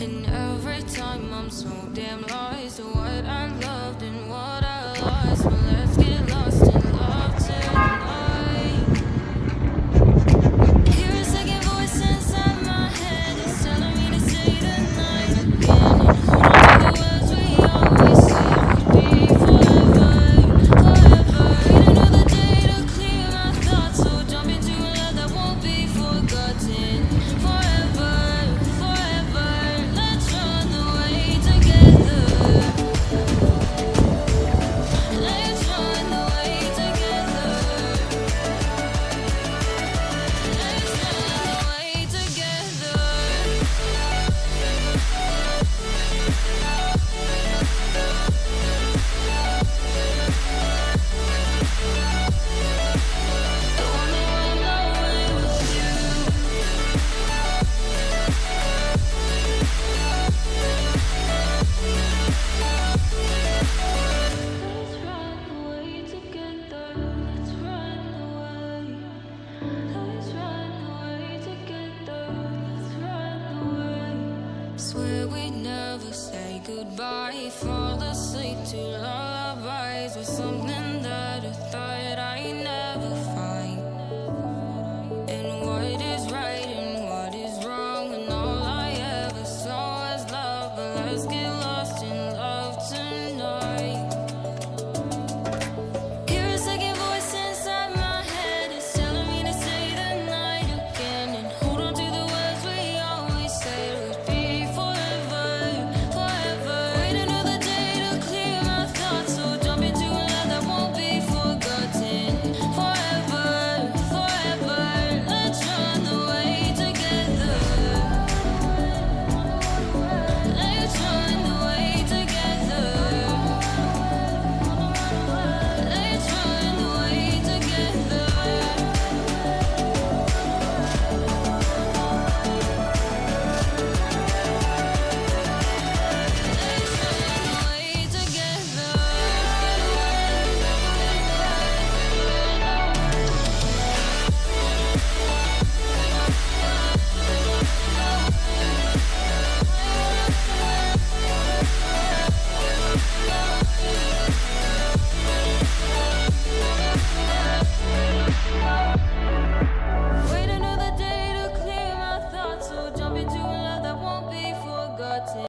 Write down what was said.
And every time I'm so damn lost to what I loved and what I lost. But let's get lost in love tonight. Hear a second voice inside my head. It's telling me to stay the night again. And hold on to the words we always said would be forever, forever. Wait another day to clear my thoughts. So jump into a love that won't be forgotten. Forever, forever. Let's run away together. Let's run away together. Let's run away together. I wanna run away with you. Let's run away together. Let's run away. Let's run away together. Let's run away. Swear we'd never say goodbye. Fall asleep to love.